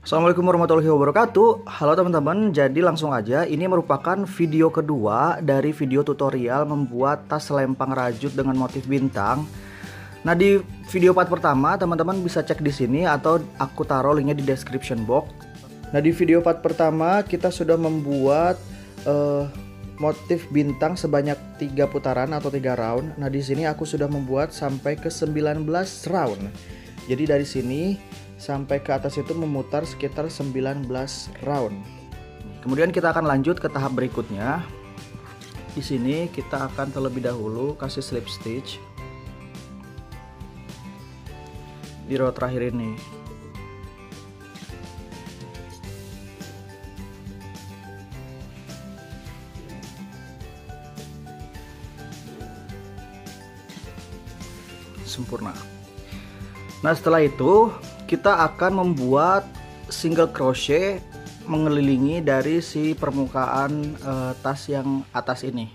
Assalamualaikum warahmatullahi wabarakatuh. Halo teman-teman, jadi langsung aja, ini merupakan video kedua dari video tutorial membuat tas selempang rajut dengan motif bintang. Nah, di video part pertama teman-teman bisa cek di sini atau aku taruh linknya di description box. Nah, di video part pertama kita sudah membuat motif bintang sebanyak 3 putaran atau 3 round. Nah, di sini aku sudah membuat sampai ke 19 round. Jadi dari sini sampai ke atas itu memutar sekitar 19 round. Kemudian kita akan lanjut ke tahap berikutnya. Di sini kita akan terlebih dahulu kasih slip stitch di row terakhir ini. Sempurna. Nah, setelah itu kita akan membuat single crochet mengelilingi dari si permukaan tas yang atas ini.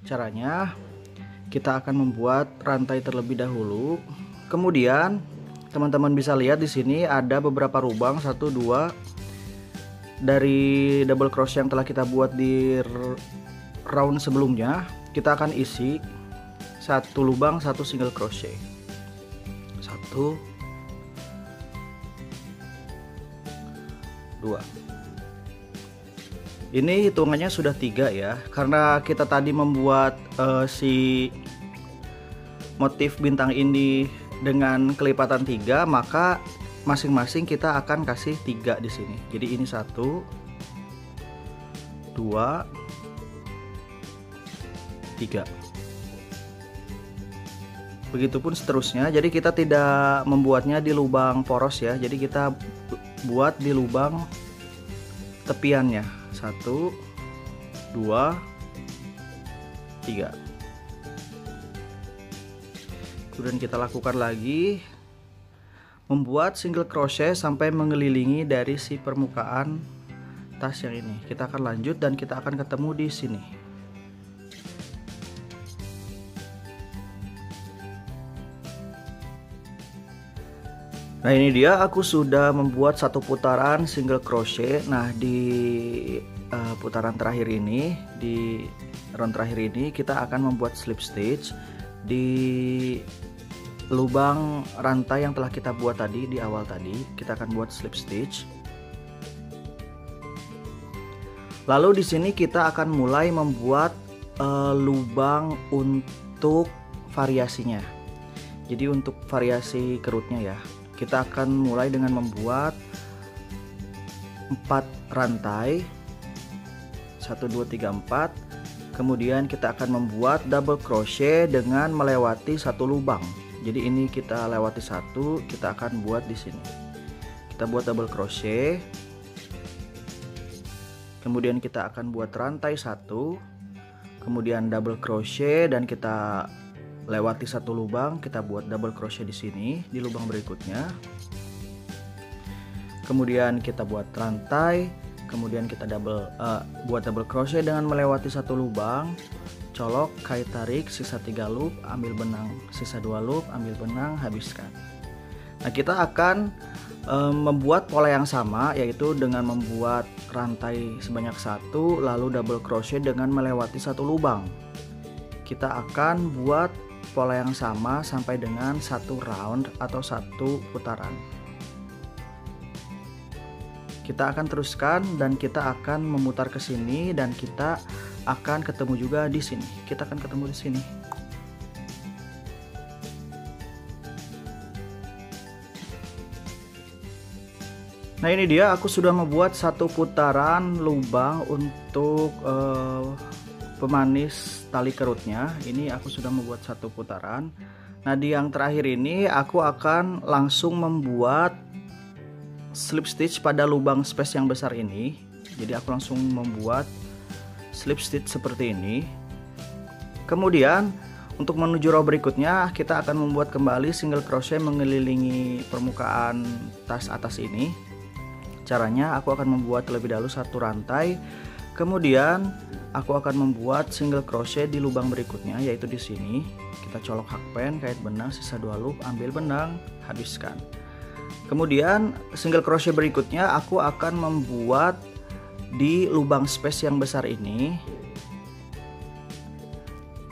Caranya kita akan membuat rantai terlebih dahulu. Kemudian teman-teman bisa lihat di sini ada beberapa lubang, 1, 2 dari double crochet yang telah kita buat di round sebelumnya. Kita akan isi 1 lubang 1 single crochet. 1, 2. Ini hitungannya sudah 3 ya, karena kita tadi membuat si motif bintang ini dengan kelipatan 3, maka masing-masing kita akan kasih 3 di sini. Jadi ini 1, 2, 3. Begitupun seterusnya. Jadi kita tidak membuatnya di lubang poros ya. Jadi kita buat di lubang tepiannya. 1, 2, 3. Kemudian kita lakukan lagi membuat single crochet sampai mengelilingi dari si permukaan tas yang ini. Kita akan lanjut dan kita akan ketemu di sini. Nah, ini dia, aku sudah membuat 1 putaran single crochet. Nah, di putaran terakhir ini, di round terakhir ini kita akan membuat slip stitch di lubang rantai yang telah kita buat tadi di awal tadi. Kita akan buat slip stitch. Lalu di sini kita akan mulai membuat lubang untuk variasinya. Jadi untuk variasi kerutnya ya. Kita akan mulai dengan membuat 4 rantai, 1, 2, 3, 4. Kemudian kita akan membuat double crochet dengan melewati 1 lubang. Jadi ini kita lewati 1, kita akan buat di sini. Kita buat double crochet. Kemudian kita akan buat rantai 1, kemudian double crochet dan kita lewati 1 lubang, kita buat double crochet di sini di lubang berikutnya. Kemudian kita buat rantai, kemudian kita buat double crochet dengan melewati 1 lubang, colok, kait tarik, sisa 3 loop, ambil benang, sisa 2 loop, ambil benang, habiskan. Nah, kita akan membuat pola yang sama, yaitu dengan membuat rantai sebanyak 1 lalu double crochet dengan melewati 1 lubang. Kita akan buat pola yang sama sampai dengan 1 round atau 1 putaran. Kita akan teruskan dan kita akan memutar ke sini dan kita akan ketemu juga di sini. Kita akan ketemu di sini. Nah, ini dia, aku sudah membuat 1 putaran lubang untuk pemanis tali kerutnya. Ini aku sudah membuat 1 putaran. Nah, di yang terakhir ini aku akan langsung membuat slip stitch pada lubang space yang besar ini. Jadi aku langsung membuat slip stitch seperti ini. Kemudian untuk menuju row berikutnya kita akan membuat kembali single crochet mengelilingi permukaan tas atas ini. Caranya aku akan membuat terlebih dahulu 1 rantai. Kemudian aku akan membuat single crochet di lubang berikutnya, yaitu di sini. Kita colok hakpen, kait benang, sisa 2 loop, ambil benang, habiskan. Kemudian single crochet berikutnya aku akan membuat di lubang space yang besar ini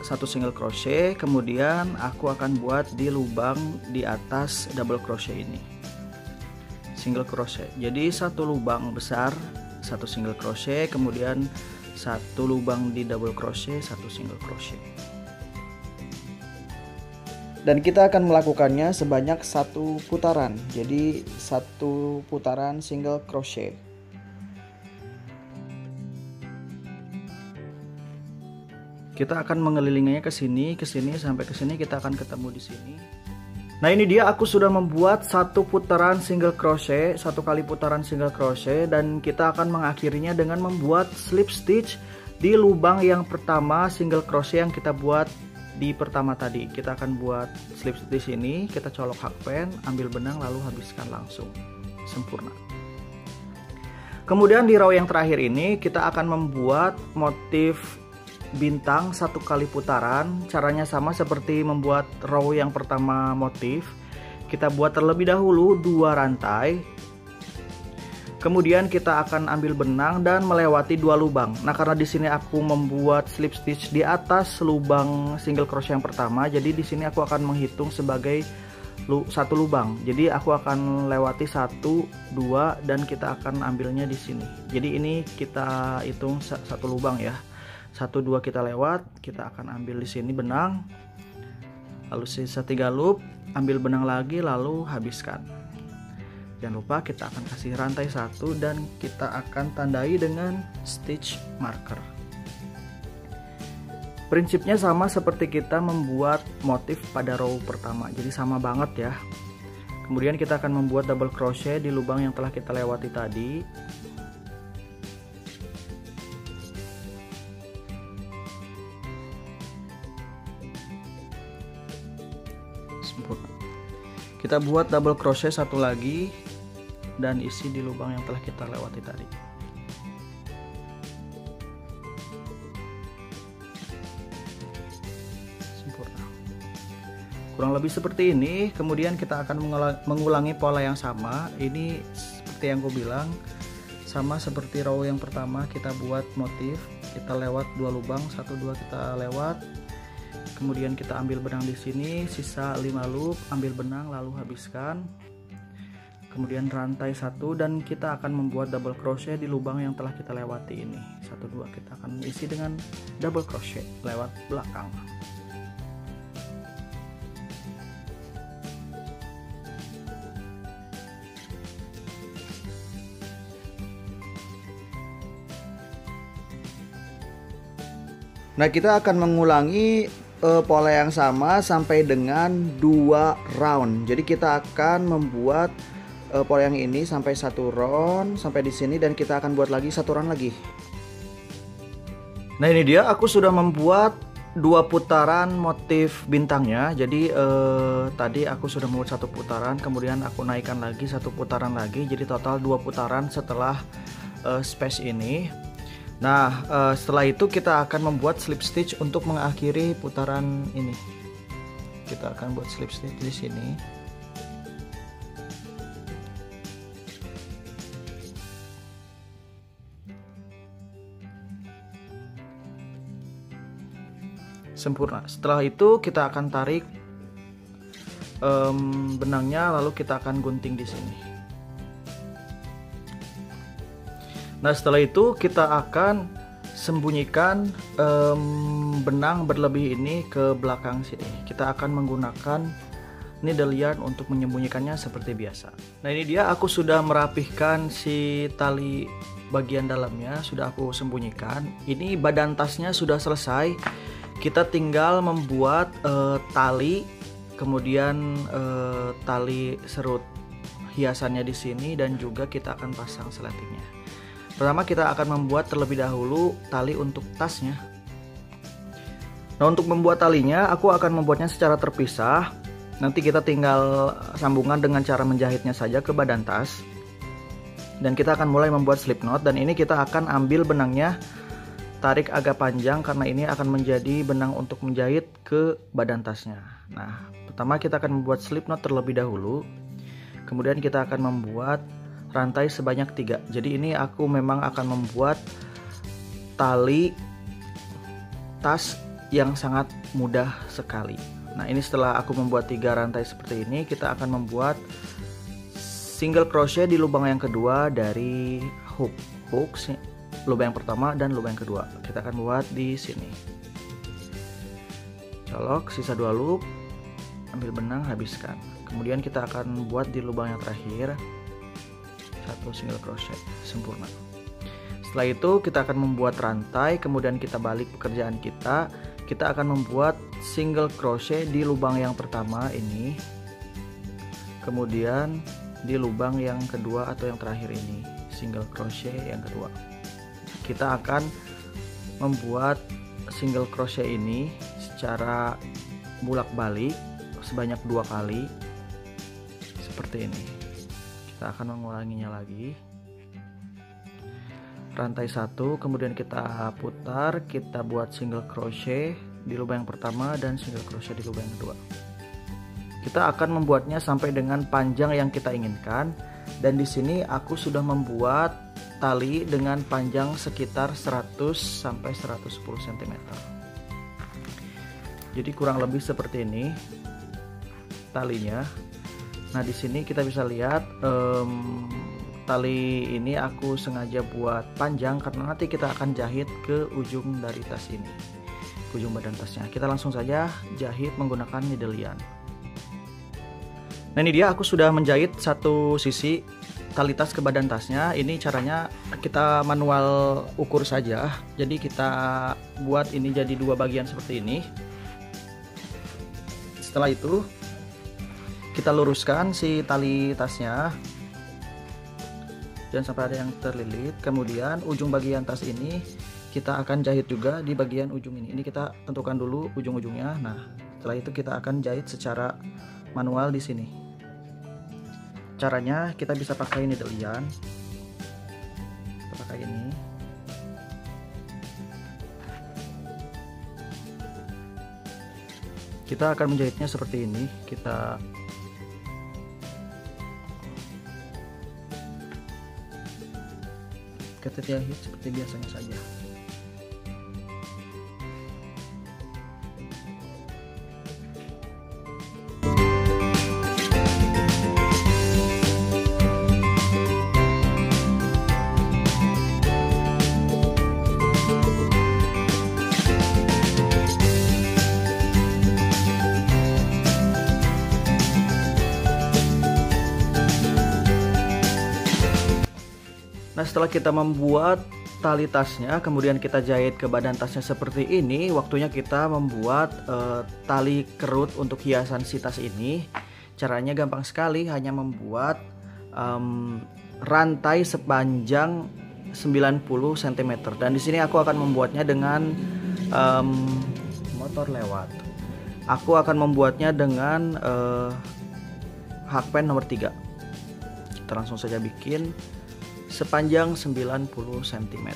satu single crochet, kemudian aku akan buat di lubang di atas double crochet ini single crochet. Jadi satu lubang besar, satu single crochet, kemudian satu lubang di double crochet, satu single crochet. Dan kita akan melakukannya sebanyak satu putaran. Jadi satu putaran single crochet. Kita akan mengelilinginya ke sini sampai ke sini, kita akan ketemu di sini. Nah, ini dia, aku sudah membuat satu putaran single crochet, satu kali putaran single crochet, dan kita akan mengakhirinya dengan membuat slip stitch di lubang yang pertama single crochet yang kita buat di pertama tadi. Kita akan buat slip stitch di sini, kita colok hakpen, ambil benang lalu habiskan langsung. Sempurna. Kemudian di row yang terakhir ini kita akan membuat motif bintang satu kali putaran. Caranya sama seperti membuat row yang pertama motif. Kita buat terlebih dahulu 2 rantai. Kemudian kita akan ambil benang dan melewati 2 lubang. Nah, karena di sini aku membuat slip stitch di atas lubang single crochet yang pertama, jadi di sini aku akan menghitung sebagai satu lubang. Jadi aku akan lewati 1, 2 dan kita akan ambilnya di sini. Jadi ini kita hitung satu lubang ya. 1, 2 kita lewat, kita akan ambil di sini benang. Lalu sisa 3 loop, ambil benang lagi lalu habiskan. Jangan lupa kita akan kasih rantai 1 dan kita akan tandai dengan stitch marker. Prinsipnya sama seperti kita membuat motif pada row pertama, jadi sama banget ya. Kemudian kita akan membuat double crochet di lubang yang telah kita lewati tadi. Sempurna. Kita buat double crochet satu lagi dan isi di lubang yang telah kita lewati tadi. Sempurna. Kurang lebih seperti ini. Kemudian kita akan mengulangi pola yang sama. Ini seperti yang gue bilang, sama seperti row yang pertama. Kita buat motif, kita lewat 2 lubang, 1, 2 kita lewat. Kemudian kita ambil benang di sini, sisa 5 loop, ambil benang lalu habiskan. Kemudian rantai 1 dan kita akan membuat double crochet di lubang yang telah kita lewati ini. 1, 2 kita akan isi dengan double crochet lewat belakang. Nah, kita akan mengulangi pola yang sama sampai dengan 2 round. Jadi kita akan membuat pola yang ini sampai 1 round sampai di sini dan kita akan buat lagi 1 round lagi. Nah, ini dia, aku sudah membuat 2 putaran motif bintangnya. Jadi tadi aku sudah membuat 1 putaran, kemudian aku naikkan lagi 1 putaran lagi. Jadi total 2 putaran setelah space ini. Nah, setelah itu kita akan membuat slip stitch untuk mengakhiri putaran ini. Kita akan buat slip stitch di sini. Sempurna. Setelah itu kita akan tarik benangnya lalu kita akan gunting di sini. Nah, setelah itu kita akan sembunyikan benang berlebih ini ke belakang sini. Kita akan menggunakan needle yarn untuk menyembunyikannya seperti biasa. Nah, ini dia, aku sudah merapihkan si tali bagian dalamnya, sudah aku sembunyikan. Ini badan tasnya sudah selesai. Kita tinggal membuat tali, kemudian tali serut hiasannya di sini dan juga kita akan pasang seletingnya. Pertama kita akan membuat terlebih dahulu tali untuk tasnya. Nah, untuk membuat talinya aku akan membuatnya secara terpisah. Nanti kita tinggal sambungan dengan cara menjahitnya saja ke badan tas. Dan kita akan mulai membuat slip knot dan ini kita akan ambil benangnya, tarik agak panjang karena ini akan menjadi benang untuk menjahit ke badan tasnya. Nah, pertama kita akan membuat slip knot terlebih dahulu. Kemudian kita akan membuat rantai sebanyak 3. Jadi ini aku memang akan membuat tali tas yang sangat mudah sekali. Nah, ini setelah aku membuat 3 rantai seperti ini, kita akan membuat single crochet di lubang yang kedua dari hook lubang yang pertama dan lubang yang kedua. Kita akan buat di sini. Colok sisa 2 loop, ambil benang, habiskan. Kemudian kita akan buat di lubang yang terakhir 1 single crochet sempurna. Setelah itu kita akan membuat rantai, kemudian kita balik pekerjaan kita. Kita akan membuat single crochet di lubang yang pertama ini, kemudian di lubang yang kedua atau yang terakhir ini single crochet yang kedua. Kita akan membuat single crochet ini secara bolak-balik sebanyak 2 kali seperti ini. Kita akan mengulanginya lagi. Rantai 1, kemudian kita putar, kita buat single crochet di lubang yang pertama dan single crochet di lubang yang kedua. Kita akan membuatnya sampai dengan panjang yang kita inginkan, dan di sini aku sudah membuat tali dengan panjang sekitar 100 sampai 110 cm. Jadi kurang lebih seperti ini talinya. Nah, di sini kita bisa lihat tali ini aku sengaja buat panjang karena nanti kita akan jahit ke ujung dari tas ini, ke ujung badan tasnya. Kita langsung saja jahit menggunakan needle yarn. Nah, ini dia, aku sudah menjahit satu sisi tali tas ke badan tasnya. Ini caranya kita manual ukur saja. Jadi kita buat ini jadi 2 bagian seperti ini. Setelah itu kita luruskan si tali tasnya, jangan sampai ada yang terlilit. Kemudian ujung bagian tas ini kita akan jahit juga di bagian ujung ini. Ini kita tentukan dulu ujung-ujungnya. Nah, setelah itu kita akan jahit secara manual di sini. Caranya kita bisa pakai needle yarn. Kita pakai ini. Kita akan menjahitnya seperti ini. Kita jahit seperti biasanya saja. Nah, setelah kita membuat tali tasnya, kemudian kita jahit ke badan tasnya seperti ini, waktunya kita membuat tali kerut untuk hiasan si tas ini. Caranya gampang sekali, hanya membuat rantai sepanjang 90 cm. Dan di sini aku akan membuatnya dengan motor lewat. Aku akan membuatnya dengan hakpen nomor 3. Kita langsung saja bikin sepanjang 90 cm.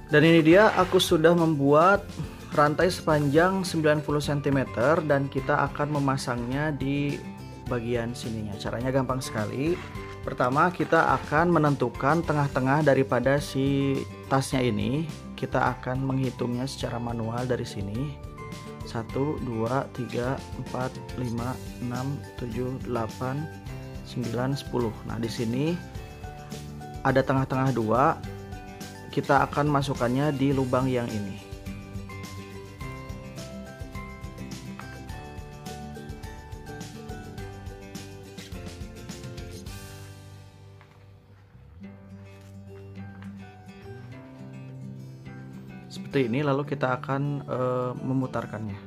Dan ini dia, aku sudah membuat rantai sepanjang 90 cm dan kita akan memasangnya di bagian sininya. Caranya gampang sekali. Pertama, kita akan menentukan tengah-tengah daripada si tasnya ini. Kita akan menghitungnya secara manual dari sini. 1, 2, 3, 4, 5, 6, 7, 8, 9, 10. Nah, di sini ada tengah-tengah 2. Kita akan masukkannya di lubang yang ini. Seperti ini, lalu kita akan memutarkannya.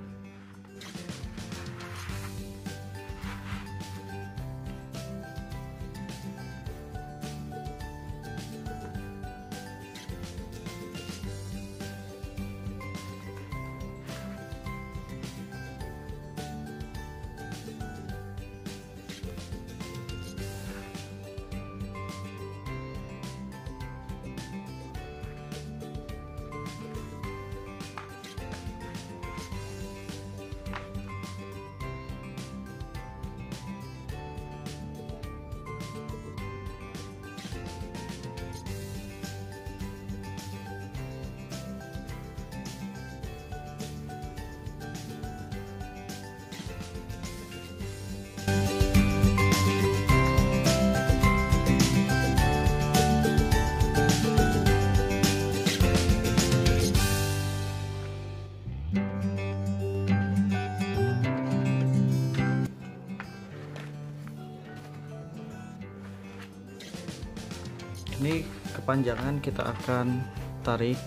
ini kepanjangan kita akan tarik.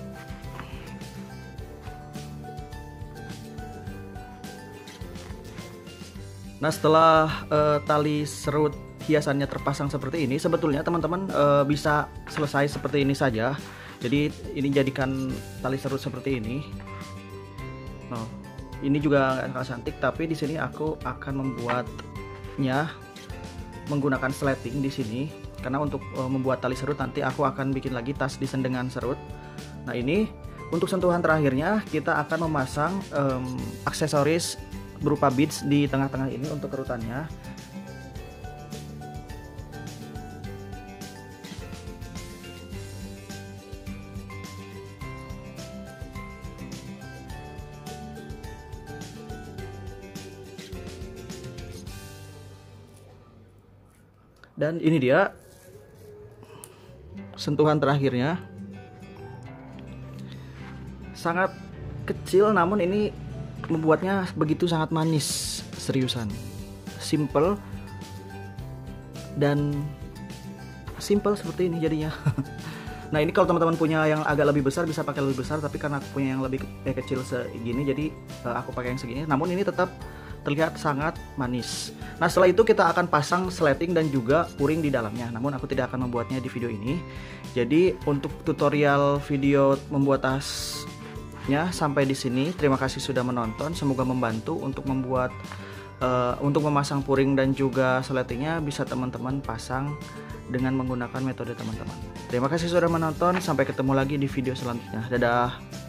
Nah, setelah tali serut hiasannya terpasang seperti ini, sebetulnya teman-teman bisa selesai seperti ini saja. Jadi ini jadikan tali serut seperti ini. Nah, ini juga nggak cantik, tapi di sini aku akan membuatnya menggunakan sleting di sini, karena untuk membuat tali serut nanti aku akan bikin lagi tas desain dengan serut. Nah, ini untuk sentuhan terakhirnya kita akan memasang aksesoris berupa beads di tengah-tengah ini untuk kerutannya. Dan ini dia sentuhan terakhirnya, sangat kecil namun ini membuatnya begitu sangat manis, seriusan. Simple dan simple seperti ini jadinya. Nah, ini kalau teman-teman punya yang agak lebih besar bisa pakai lebih besar, tapi karena aku punya yang lebih kecil segini jadi aku pakai yang segini. Namun ini tetap terlihat sangat manis. Nah, setelah itu kita akan pasang sleting dan juga puring di dalamnya. Namun aku tidak akan membuatnya di video ini. Jadi untuk tutorial video membuat tasnya sampai di sini. Terima kasih sudah menonton. Semoga membantu untuk membuat untuk memasang puring dan juga sletingnya bisa teman-teman pasang dengan menggunakan metode teman-teman. Terima kasih sudah menonton. Sampai ketemu lagi di video selanjutnya. Dadah.